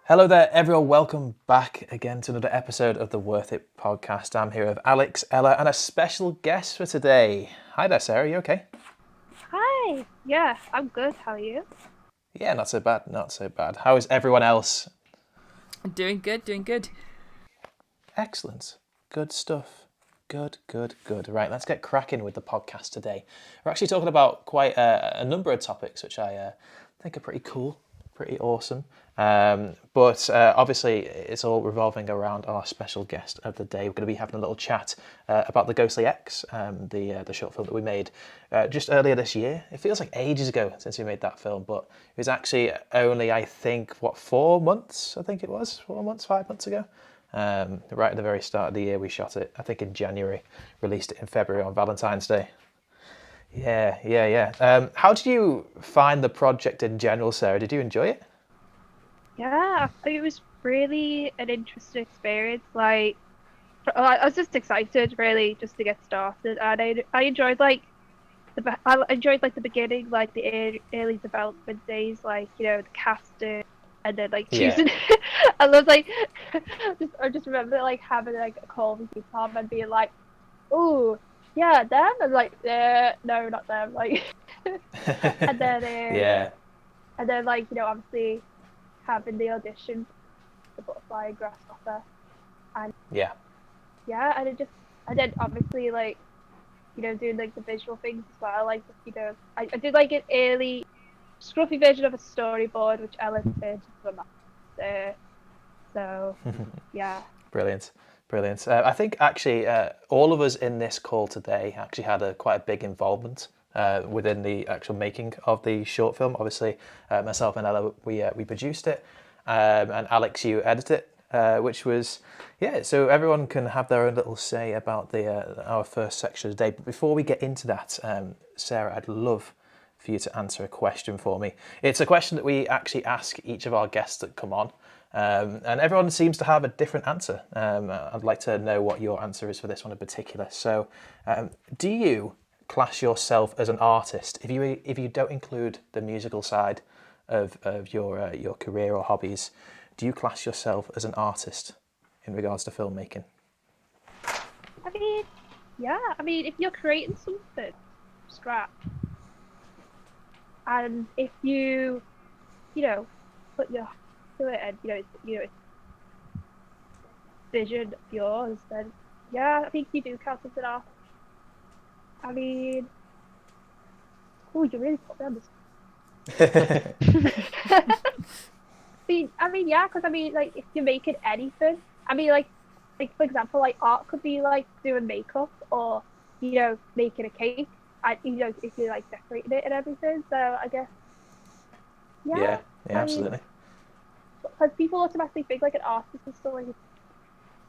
Hello there, everyone. Welcome back again to another episode of the Worthit podcast. I'm here with Alex, Ella, and a special guest for today. Hi there, Sarah. You okay? Hi. Yeah, I'm good. How are you? Yeah, not so bad. Not so bad. How is everyone else? Doing good. Excellent. Good stuff. Good. Right, let's get cracking with the podcast today. We're actually talking about quite a number of topics, which I think are pretty cool, pretty awesome. But obviously, it's all revolving around our special guest of the day. We're going to be having a little chat about the Ghostly X, the short film that we made just earlier this year. It feels like ages ago since we made that film, but it was actually only, I think, 4 months? I think it was 4 months, 5 months ago. Right at the very start of the year, we shot it. I think in January, released it in February on Valentine's Day. Yeah. How did you find the project in general, Sarah? Did you enjoy it? Yeah, it was really an interesting experience. I was just excited, really, just to get started, and I enjoyed I enjoyed the beginning, the early development days, the casting, and then Yeah. choosing. I was like, I just remember having a call with Tom and being like, "Oh, yeah, them," and no, not them, and then Yeah. obviously having the audition for the butterfly and grasshopper, and Yeah. and then obviously doing the visual things as well, I did an early scruffy version of a storyboard which Ella turned into a master. So yeah. Brilliant. I think actually all of us in this call today actually had quite a big involvement within the actual making of the short film. Obviously, myself and Ella, we produced it, and Alex, you edited it, which was, yeah, so everyone can have their own little say about our first section of the day. But before we get into that, Sarah, I'd love for you to answer a question for me. It's a question that we actually ask each of our guests that come on. And everyone seems to have a different answer. I'd like to know what your answer is for this one in particular. So, do you class yourself as an artist? If you don't include the musical side of your career or hobbies, do you class yourself as an artist in regards to filmmaking? I mean, yeah. I mean, if you're creating something from scratch, and if you put your to it, and it's vision of yours, then yeah, I think you do count as an art. I mean, oh, you really put me on this. Yeah, because if you're making anything, for example, art could be doing makeup, or making a cake, and if you're decorating it and everything. So I guess Yeah, absolutely. Because people automatically think an artist is someone who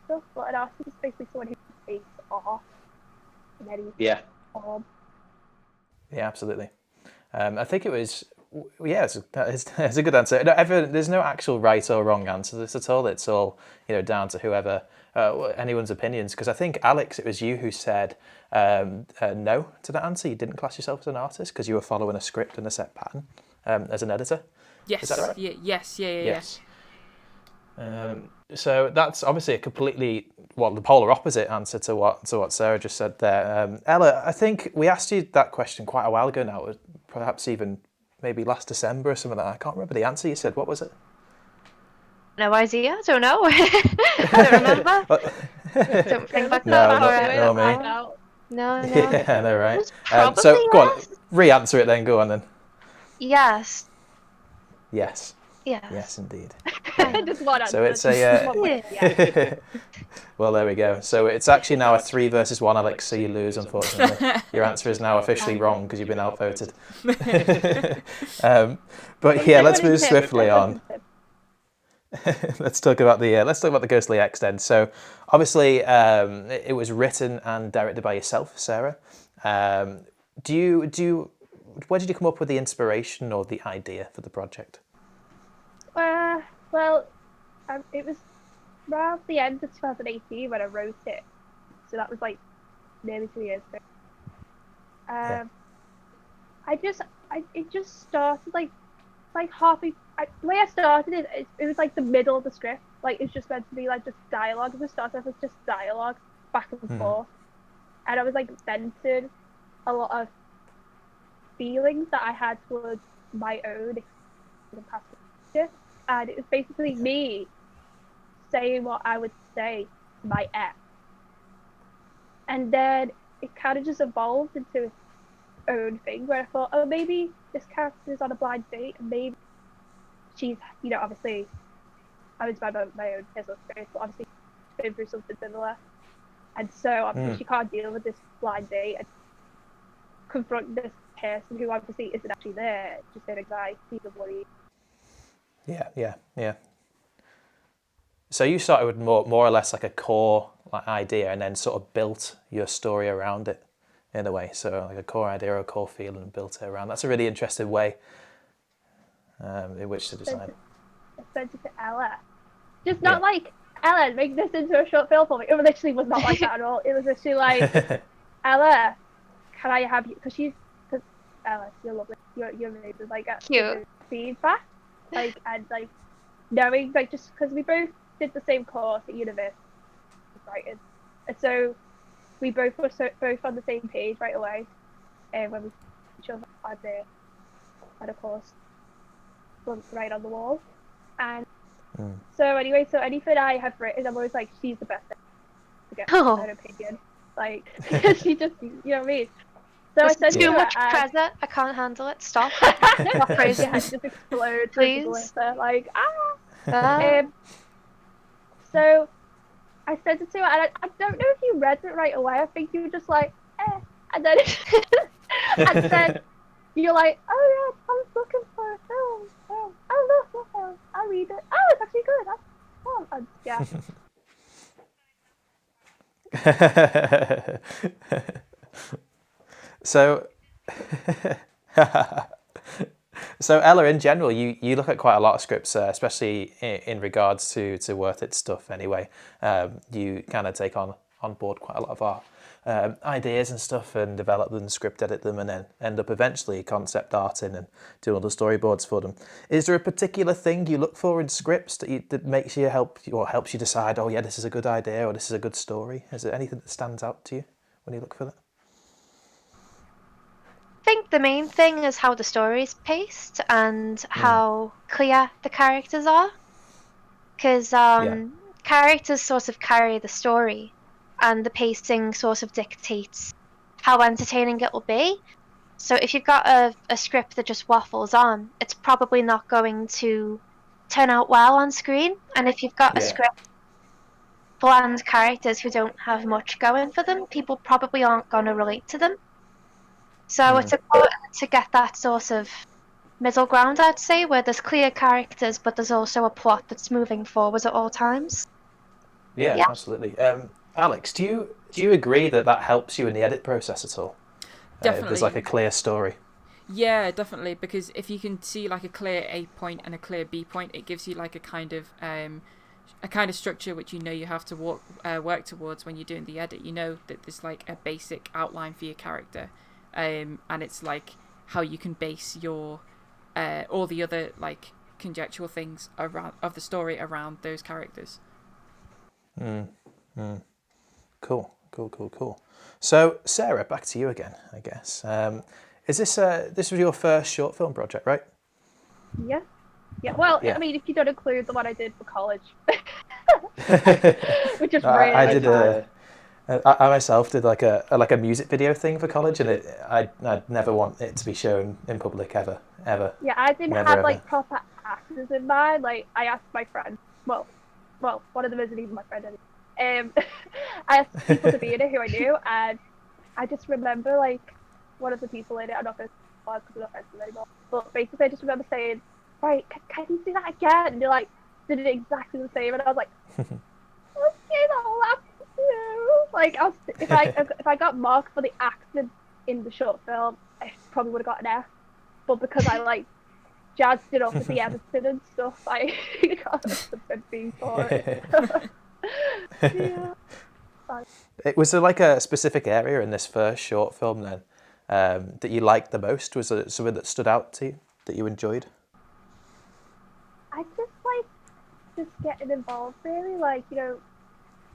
stuff, but an artist is basically someone who creates art in any form. Yeah, absolutely. I think it was, yeah, it's a good answer. No, there's no actual right or wrong answer to this at all. It's all down to whoever, anyone's opinions. Because I think, Alex, it was you who said no to that answer. You didn't class yourself as an artist because you were following a script and a set pattern as an editor. Yes. Is that right? Yes. So that's obviously a completely, the polar opposite answer to what Sarah just said there. Ella, I think we asked you that question quite a while ago now, perhaps even maybe last December or something like that. I can't remember the answer you said. What was it? No idea. I don't know. I don't remember. Don't think back that No, far. me. No. Yeah, I know, right? Probably so go on, yes. re-answer it then. Go on then. Yes. Yes, indeed. Just one answer. So it's a. Well, there we go. So it's actually now a 3 versus 1, Alex. So you lose, unfortunately. Your answer is now officially wrong because you've been outvoted. But yeah, let's move swiftly on. Let's talk about the Ghostly X10. So obviously, it was written and directed by yourself, Sarah. Where did you come up with the inspiration or the idea for the project? Well, it was around the end of 2018 when I wrote it, so that was nearly 2 years ago. It just started like halfway. The way I started it was like the middle of the script. Like it's just meant to be like just dialogue. It started off as just dialogue back and forth, and I was like vented a lot of feelings that I had towards my own past relationship, and it was basically me saying what I would say to my ex, and then it kind of just evolved into its own thing where I thought, oh, maybe this character is on a blind date, and maybe she's, obviously, I was about my own personal experience, but obviously she's been through something similar, and so obviously she can't deal with this blind date and confront this person who obviously isn't actually there, just in anxiety and worry. Yeah. So you started with more or less like a core idea, and then sort of built your story around it in a way. So like a core idea or a core feeling and built it around. That's a really interesting way in which to design. I sent it to Ella. Just not like, Ella, make this into a short film for me. It literally was not like that at all. It was literally like, Ella, can I have you? Because Ella, you're lovely. You're amazing. Like, cute feedback. Like, and like, knowing, like, just because we both did the same course at university, writing. And so we both were both on the same page right away. And when we had a course right on the wall. And so anyway, so anything I have written, I'm always like, she's the best to get her opinion. Like, she just, you know what I mean? So there's I said too much pressure. I can't handle it. Stop. My crazy head just explode. Please. Like, so I sent it to her, and I don't know if you read it right away. I think you were just like, and then and then you're like, oh yeah, I was looking for a film. Oh, I love the film. I'll read it. Oh, it's actually good. And So Ella, in general, you look at quite a lot of scripts, especially in regards to Worthit stuff. Anyway, you kind of take on board quite a lot of our ideas and stuff, and develop them, script edit them, and then end up eventually concept arting and doing all the storyboards for them. Is there a particular thing you look for in scripts that makes you helps you decide, oh yeah, this is a good idea or this is a good story? Is there anything that stands out to you when you look for that? I think the main thing is how the story is paced and how clear the characters are. Because characters sort of carry the story, and the pacing sort of dictates how entertaining it will be. So if you've got a script that just waffles on, it's probably not going to turn out well on screen. And if you've got a script bland characters who don't have much going for them, people probably aren't going to relate to them. So it's important to get that sort of middle ground, I'd say, where there's clear characters, but there's also a plot that's moving forward at all times. Yeah. Absolutely. Alex, do you agree that helps you in the edit process at all? Definitely. There's like a clear story. Yeah, definitely, because if you can see like a clear A point and a clear B point, it gives you like a kind of structure which you have to work towards when you're doing the edit. You know that there's like a basic outline for your character. And it's like how you can base your all the other like conjectural things of the story around those characters. Cool. So Sarah, back to you again, I guess. Is this was your first short film project, right? Yeah. Well, I mean, if you don't include the one I did for college, which is really I did I myself did like a music video thing for college, and I'd never want it to be shown in public ever. Yeah, I didn't have like proper actors in mind. Like I asked my friend, well, one of them isn't even my friend anymore. I asked people to be in it who I knew, and I just remember like one of the people in it. I'm not going to because we're not friends anymore. But basically, I just remember saying, "Right, can you do that again?" And they're like, did it exactly the same, and I was like, "Okay, that'll happen." Like if I got marked for the acting in the short film, I probably would have got an F. But because I like jazzed it up with the editing and stuff, I got a good B for it. Was there like a specific area in this first short film then that you liked the most? Was there something that stood out to you that you enjoyed? I just like just getting involved, really. Like,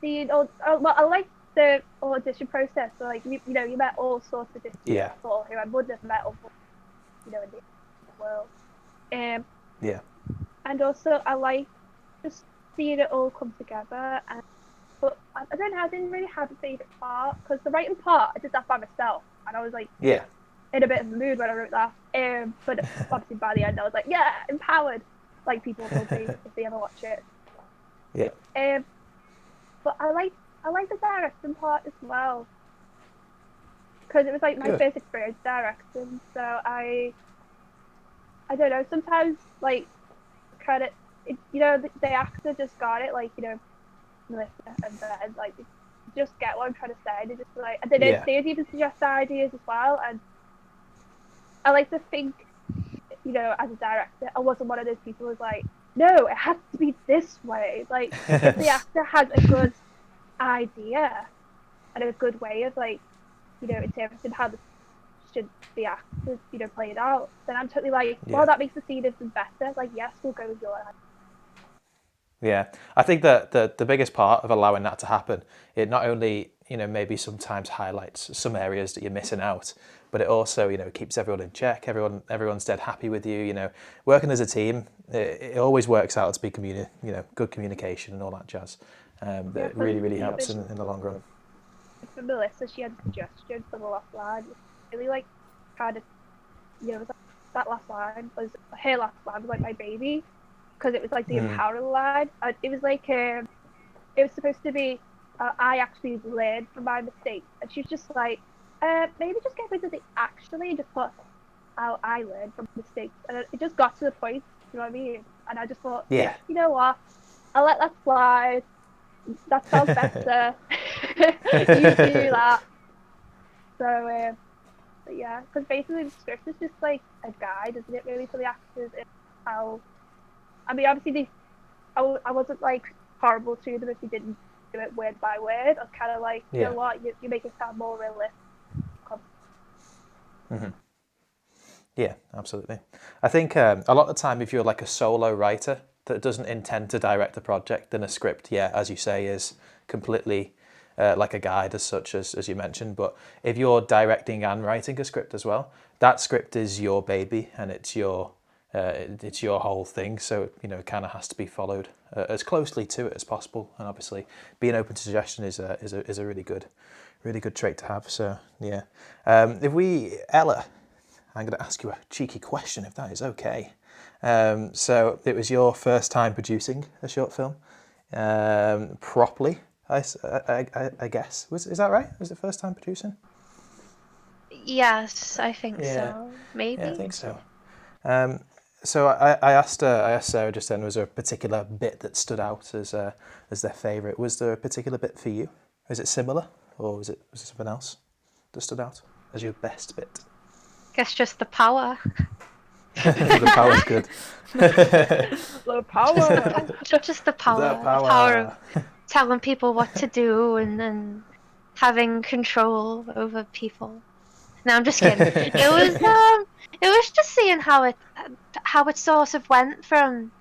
seeing all. Well, I like the audition process. So, like, you met all sorts of different people who I wouldn't have met otherwise, in the world. Yeah. And also, I like just seeing it all come together. But I don't know, I didn't really have a favourite part, because the writing part, I did that by myself, and I was like, in a bit of a mood when I wrote that. But obviously by the end, I was like, yeah, empowered, like people will be if they ever watch it. Yeah. But I like the directing part as well, because it was like my first experience directing. So I don't know. Sometimes like credit, the actor just got it. Like Melissa and Ben, like they just get what I'm trying to say. They just like, and they'd even suggest ideas as well. And I like to think, as a director, I wasn't one of those people who's like, no, it has to be this way. Like, if the actor has a good idea and a good way of like, interpreting how the actors, played out, then I'm totally like, well, that makes the scene even better. Like, yes, we'll go with your idea. Yeah, I think that the biggest part of allowing that to happen, it not only maybe sometimes highlights some areas that you're missing out, but it also keeps everyone in check. Everyone's dead happy with you. Working as a team, it always works out to be good communication and all that jazz. That really helps in the long run. For Melissa, she had a suggestion for the last line. Really like kind of that last line was her last line was like my baby. Because it was like the empowering line. It was like it was supposed to be I actually learned from my mistakes, and she was just like maybe just get rid of the actually and just put how I learned from mistakes, and it just got to the point. You know what I mean? And I just thought, you know what? I'll let that slide. That sounds better. You do that. So but yeah, because basically the script is just like a guide, isn't it? Really, for the actors, how. I mean, obviously, I wasn't like horrible to them if you didn't do it word by word. I was kind of like, you know what, you make it sound more realistic. Mm-hmm. Yeah, absolutely. I think a lot of the time, if you're like a solo writer that doesn't intend to direct a project, then a script, as you say, is completely like a guide as such, as you mentioned. But if you're directing and writing a script as well, that script is your baby and it's your whole thing, so it kind of has to be followed as closely to it as possible. And obviously, being open to suggestion is a really good trait to have. So yeah, Ella, I'm going to ask you a cheeky question, if that is okay. So it was your first time producing a short film, properly. I guess is that right? Was it first time producing? Yes, I think so. Maybe. Yeah, I think so. So I asked Sarah just then, was there a particular bit that stood out as their favourite? Was there a particular bit for you? Is it similar, or was it something else that stood out as your best bit? Guess just the power. The power's good. The power. Just the power. The power of telling people what to do and then having control over people. No, I'm just kidding. It was just seeing how it sort of went from.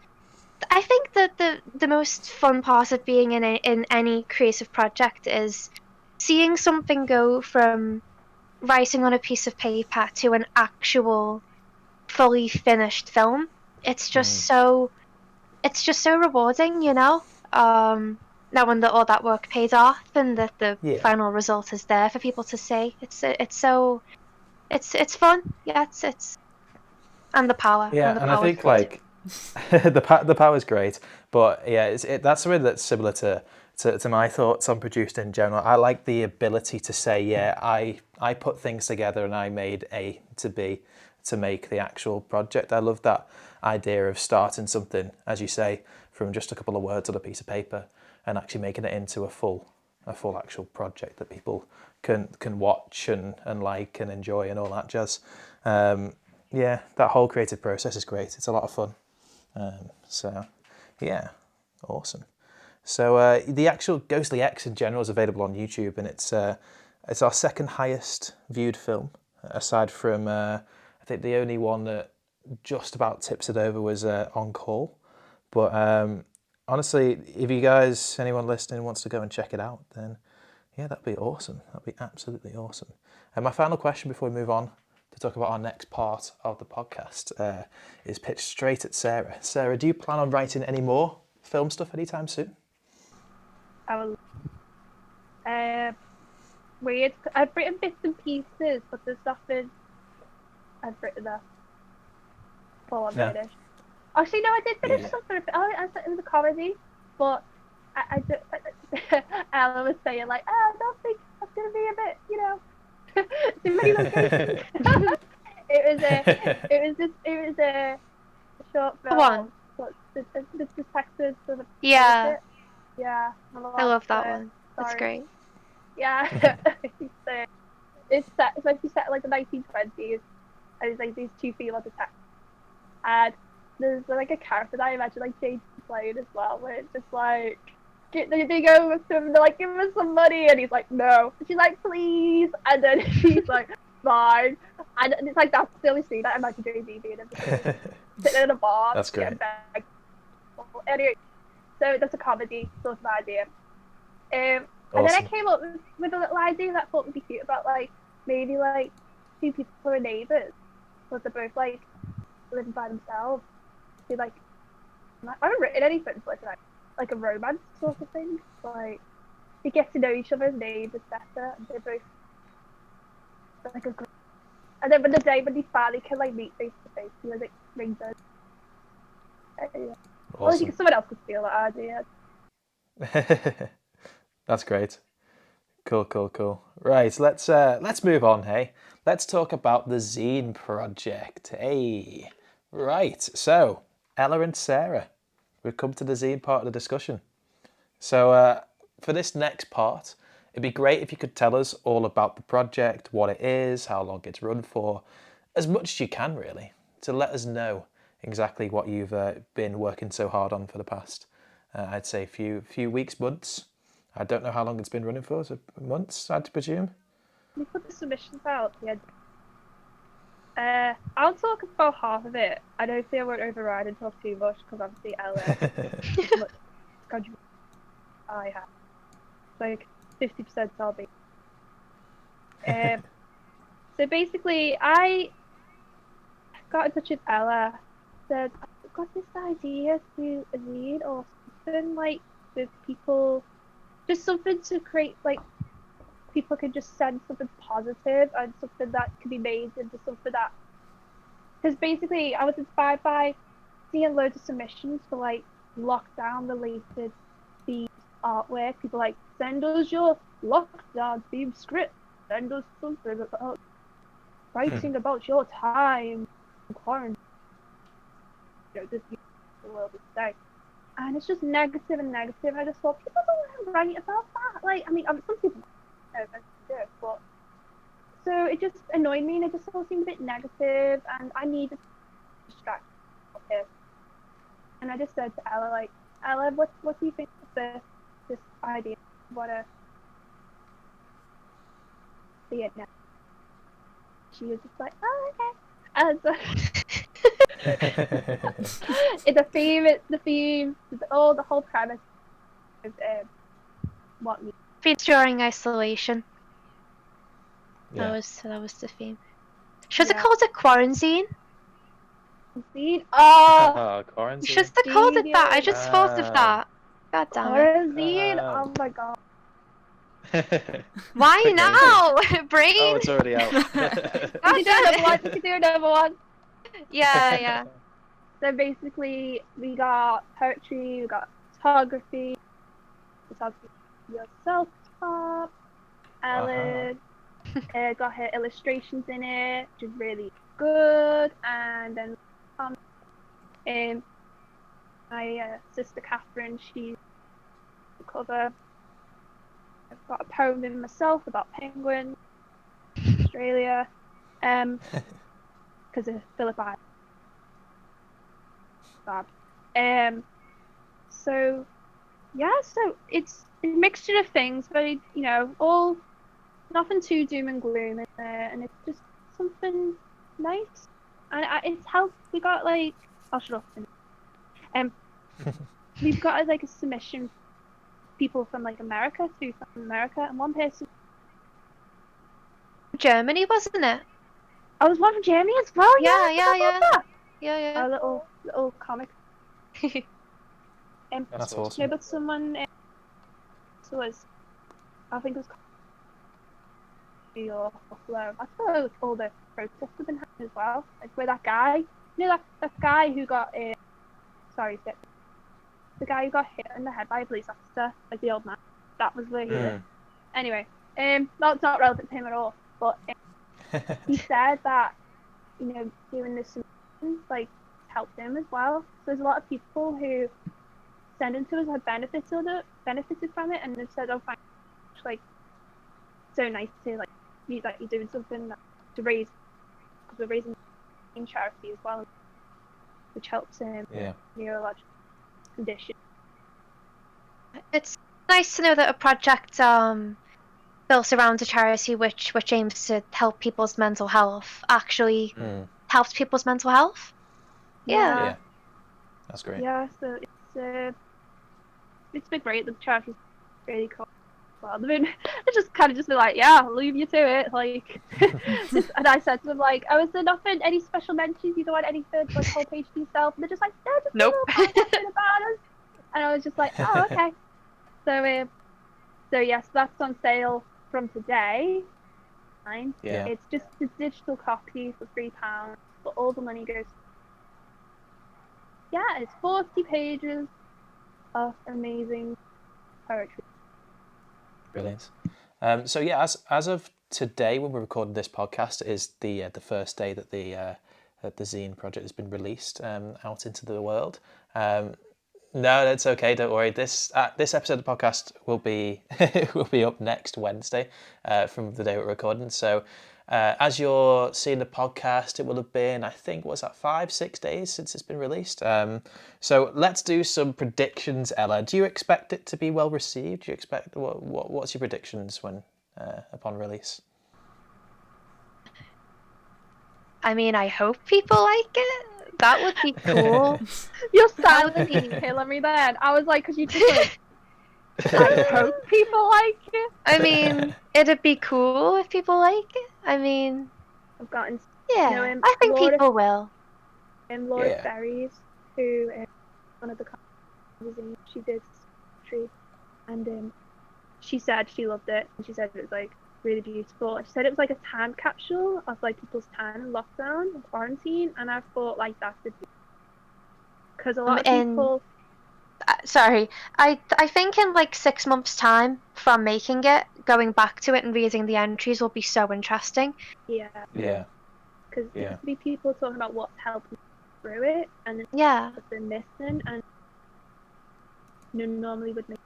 I think that the most fun part of being in any creative project is seeing something go from writing on a piece of paper to an actual fully finished film. It's just so rewarding, knowing that all that work paid off and that the final result is there for people to see. It's fun. Yeah, it's and the power. Yeah, and I think like the power's great, but that's something that's similar to my thoughts on produced in general. I like the ability to say, I put things together and I made A to B to make the actual project. I love that idea of starting something, as you say, from just a couple of words on a piece of paper and actually making it into a full actual project that people can watch and like and enjoy and all that jazz. That whole creative process is great. It's a lot of fun. Awesome. So the actual Ghostly X in general is available on YouTube, and it's our second highest viewed film, aside from I think the only one that just about tips it over was On Call. But honestly, if you guys, anyone listening, wants to go and check it out, then yeah, that'd be awesome. That'd be absolutely awesome. And my final question before we move on to talk about our next part of the podcast is pitched straight at Sarah. Sarah, do you plan on writing any more film stuff anytime soon? I will. Weird. I've written bits and pieces, but there's nothing I've written that full on British. Actually, no, I did finish something. I said it was a comedy, but I Ella was saying like, oh, I don't think that's gonna be a bit, too many locations. it was a short film. Go on. But the detectives sort of. Yeah. Yeah. I love that one. That's great. Yeah. It's actually set in like the 1920s, and it's like these two female detectives, and there's like a character that I imagine like James playing as well, where it's just like they go up to him and they're like, give us some money, and he's like, no, and she's like, please, and then she's like, fine, and it's like that's the only scene that I imagine Jay-Z being in, sitting in a bar. That's great. Anyway, so that's a comedy sort of idea. Awesome. And then I came up with a little idea that I thought would be cute about like maybe like two people who are neighbours, but they're both like living by themselves. So like I haven't written anything like a romance sort of thing. Like they get to know each other's neighbours better, and they're both like a group. And then when they finally can like meet face to face, like rings out. Yeah. Awesome. Well, I think someone else could steal that idea. That's great. Cool. Right, let's move on, hey? Let's talk about the Zine Project, hey? Right, so, Ella and Sarah, we've come to the Zine part of the discussion. So, for this next part, it'd be great if you could tell us all about the project, what it is, how long it's run for, as much as you can, really, to let us know exactly what you've been working so hard on for the past, I'd say, few weeks, months. I don't know how long it's been running for, so months, I'd presume. We put the submissions out. Yeah. I'll talk about half of it. I don't think I won't override and talk too much because obviously Ella contribution I have. Like 50% I'll be. So basically, I got in touch with Ella. Said I've got this idea to do a zine or something like with people. Just something to create, like, people can just send something positive and something that can be made into something that... Because basically, I was inspired by seeing loads of submissions for, like, lockdown-related themed artwork. People like, send us your lockdown-themed script. Send us something about writing about your time in quarantine. This is the world is today. And it's just negative and negative. I just thought, people don't want to write about that. Like, I mean, some people do it, but... So it just annoyed me, and it just all seemed a bit negative, and I needed to distract myself. And I just said to Ella, like, Ella, what do you think of this idea? What a... see it now. She was just like, oh, okay. And so... the theme, the whole premise is what me. Feeds during isolation. Yeah. That was the theme. Should have called it quarantine. Quarantine? Oh! Quarantine. Should have called it that. I just thought of that. God damn it. Quarantine? Oh my god. Why now? Brain? Oh, it's already out. You can do another one. Yeah. So basically, we got poetry, we got photography yourself top. Ellen got her illustrations in it, which is really good. And then my sister Catherine, she's the cover. I've got a poem in myself about penguins, Australia, because of Philip Island. So it's a mixture of things, but all nothing too doom and gloom in there, and it's just something nice, and it's helped. We got like I'll shut up. we've got like a submission, people from like America, two from America, and one person. Germany, wasn't it? I was one from Germany as well. Yeah, I yeah, forgot yeah. about that. Yeah, A little comic. That's No, awesome. but someone was, I think it was New York, Buffalo. I thought all the protests have been happening as well. Like where that guy, you know, that guy who got the guy who got hit in the head by a police officer, like the old man. That was where he lived. Anyway, that's not relevant to him at all. But he said that, you know, doing this like helped him as well. So there's a lot of people who send it to us have benefited from it, and they've said, "Oh, fine, like so nice to like you that you're doing something to raise, because we're raising in charity as well, which helps neurological condition." It's nice to know that a project built around a charity which aims to help people's mental health actually helps people's mental health. Yeah, that's great. Yeah, so it's been great. The charity's really cool. Well, I mean, it's just kind of just be like, yeah, I'll leave you to it. Like, and I said to them, like, oh, is there nothing, any special mentions? You don't want anything, like, whole page to yourself? And they're just like, no, just Nope. a little comment about us. And I was just like, oh, okay. So yes, that's on sale from today. Fine. Yeah. It's just a digital copy for £3, but all the money goes. Yeah, it's 40 pages of amazing poetry. Brilliant. So yeah, as of today, when we're recording this podcast, is the first day that the Zine Project has been released out into the world. No, that's okay. Don't worry. This episode of the podcast will be will be up next Wednesday from the day we're recording. So as you're seeing the podcast, it will have been, I think, what's that, 5-6 days since it's been released. So let's do some predictions. Ella, do you expect it to be well received? Do you expect what's your predictions when upon release? I mean, I hope people like it. That would be cool. Your silence is killing me then. I was like, because you just like, I hope people like it. I mean, it'd be cool if people like it. I mean, I've gotten I think people will. Laura Berries, who is one of the magazines, she did poetry, and she said she loved it, and she said it was like really beautiful. She said it was like a time capsule of like people's time in lockdown and quarantine, and I thought like that would be, because a lot of people. Sorry, I think in like 6 months' time from making it, going back to it and reading the entries will be so interesting. Yeah. Because there'll be people talking about what's helped them through it, and then what they're missing, and normally would make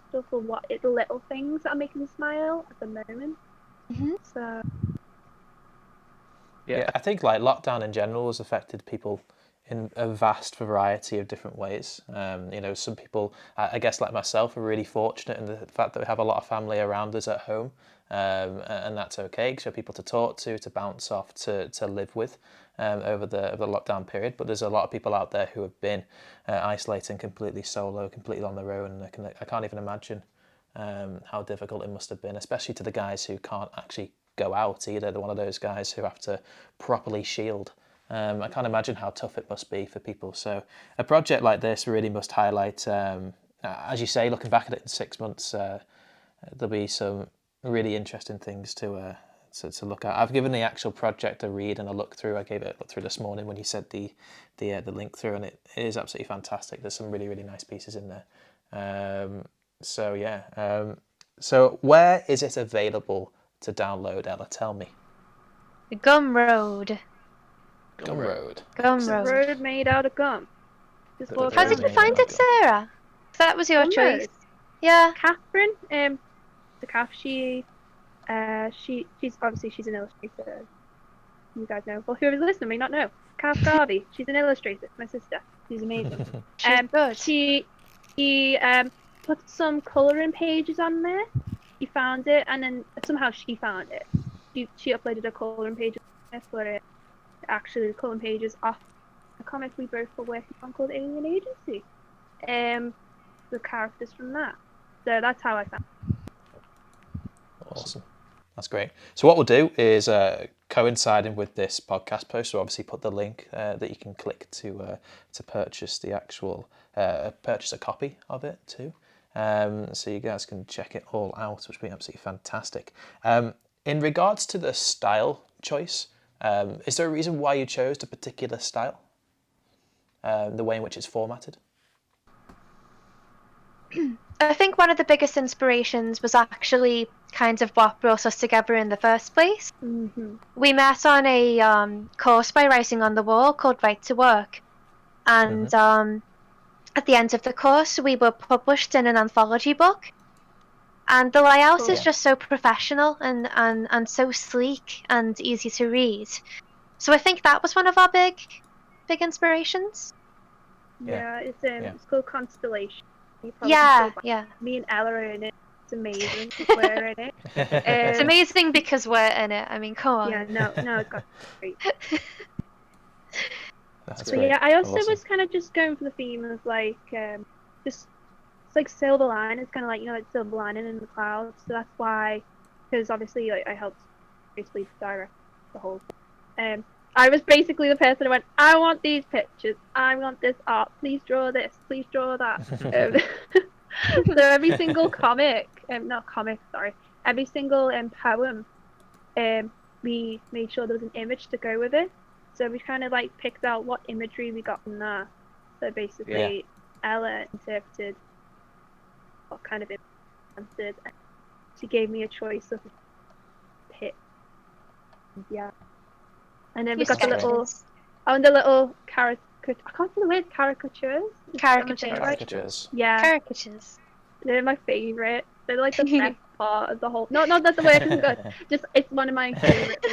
stuff or what it's the little things that are making me smile at the moment. So I think like lockdown in general has affected people in a vast variety of different ways. You know, some people, I guess like myself, are really fortunate in the fact that we have a lot of family around us at home, and that's okay, because we have people to talk to bounce off, to live with over the lockdown period. But there's a lot of people out there who have been isolating completely solo, completely on their own, and I can't even imagine how difficult it must have been, especially to the guys who can't actually go out either. They're one of those guys who have to properly shield. I can't imagine how tough it must be for people. So a project like this really must highlight, as you say, looking back at it in 6 months, there'll be some really interesting things to look at. I've given the actual project a read and a look through. I gave it a look through this morning when you said the link through, and it is absolutely fantastic. There's some really, really nice pieces in there. So where is it available to download, Ella? Tell me. Gumroad. Gumroad. Road made out of gum. How did you find it, Sarah? That was your choice. Yeah. Catherine, the calf, she's obviously she's an illustrator. You guys know. Well, whoever's listening may not know. Calf Garvey, she's an illustrator. My sister. She's amazing. She's good. She put some colouring pages on there. She found it, and then somehow she found it. She uploaded a colouring page for it. Actually, the colouring pages off a comic we both were working on called Alien Agency. the characters from that. So that's how I found. Awesome. That's great. So what we'll do is, coinciding with this podcast post, we'll obviously put the link that you can click to purchase the actual purchase a copy of it too. So you guys can check it all out, which would be absolutely fantastic. In regards to the style choice, is there a reason why you chose the particular style? The way in which it's formatted? I think one of the biggest inspirations was actually kind of what brought us together in the first place. Mm-hmm. We met on a course by Writing on the Wall called Right to Work. And at the end of the course, we were published in an anthology book. And the layout is just so professional and so sleek and easy to read. So I think that was one of our big inspirations. Yeah, it's called Constellation. Yeah. Me and Ella are in it. It's amazing. We're in it. It's amazing because we're in it. I mean, come on. Yeah, no, it's got great. That's So great. yeah, I also Awesome. was kind of just going for the theme of like just it's like silver lining. It's kind of like, you know, like silver lining in the clouds. So that's why, because obviously like I helped basically direct the whole thing. I was basically the person who went, I want these pictures, I want this art, please draw this, please draw that. So every single every single poem, we made sure there was an image to go with it. So we kind of like picked out what imagery we got from there. So basically, Ella interpreted what kind of image she wanted, and she gave me a choice of hit. Yeah. And then we got the little caricature. I can't say the word caricatures. Caricatures. Yeah. Caricatures. They're my favourite. They're like the best part of the whole. No, not that the word isn't good. Just it's one of my favourites.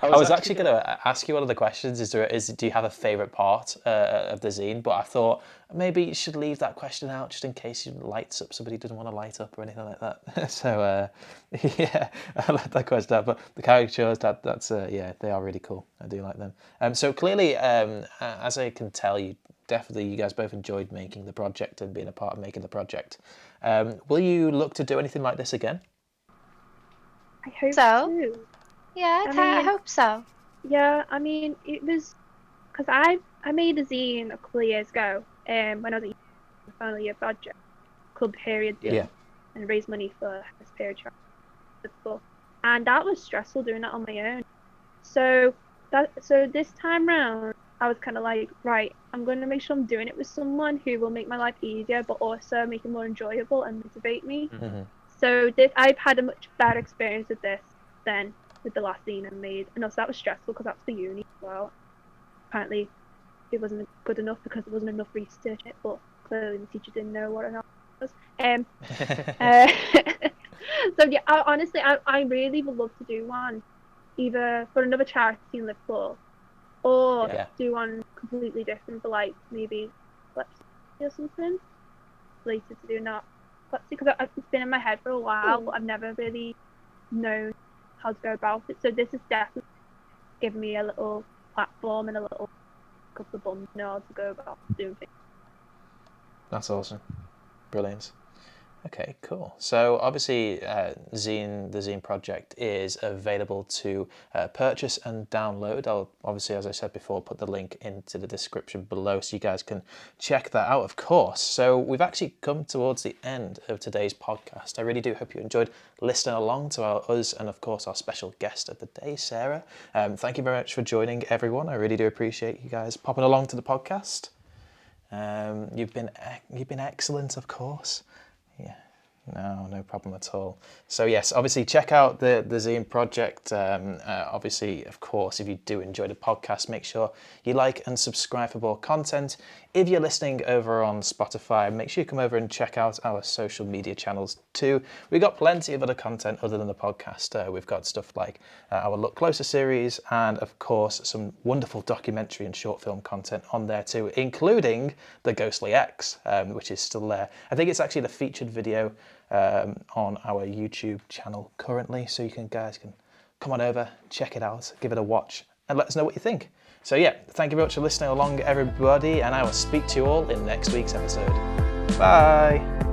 I was actually going to ask you one of the questions. Do you have a favourite part of the zine? But I thought maybe you should leave that question out just in case you lights up somebody who doesn't want to light up or anything like that. So yeah, I let that question out. But the caricatures, that's they are really cool. I do like them. So clearly, as I can tell, you guys both enjoyed making the project and being a part of making the project. Will you look to do anything like this again? I hope So? so. Yeah, I hope so. Yeah, I mean, it was because I made a zine a couple of years ago when I was at the final year project called Period Zine and raised money for this period child. And that was stressful doing that on my own. So this time round, I was kind of like, right, I'm going to make sure I'm doing it with someone who will make my life easier, but also make it more enjoyable and motivate me. Mm-hmm. So I've had a much better experience with this than with the last zine I made, and also that was stressful because that's for uni as well. Apparently it wasn't good enough because there wasn't enough research in it, but clearly the teacher didn't know what it was. So yeah, I really would love to do one either for another charity in Liverpool or do one completely different for like maybe epilepsy or something related to doing that epilepsy, because it's been in my head for a while, but I've never really known how to go about it. So this is definitely giving me a little platform and a little couple of bums to go about doing things. That's awesome. Brilliant. Okay, cool. So obviously, the Zine Project is available to purchase and download. I'll obviously, as I said before, put the link into the description below so you guys can check that out, of course. So we've actually come towards the end of today's podcast. I really do hope you enjoyed listening along to us and, of course, our special guest of the day, Sarah. Thank you very much for joining, everyone. I really do appreciate you guys popping along to the podcast. You've been excellent, of course. Yeah, no problem at all. So yes, obviously check out the Zine Project. Obviously, of course, if you do enjoy the podcast, make sure you like and subscribe for more content. If you're listening over on Spotify, make sure you come over and check out our social media channels too. We've got plenty of other content other than the podcast. We've got stuff like our Look Closer series and, of course, some wonderful documentary and short film content on there too, including the Ghostly X, which is still there. I think it's actually the featured video on our YouTube channel currently, so you guys can come on over, check it out, give it a watch, and let us know what you think. So yeah, thank you very much for listening along, everybody, and I will speak to you all in next week's episode. Bye!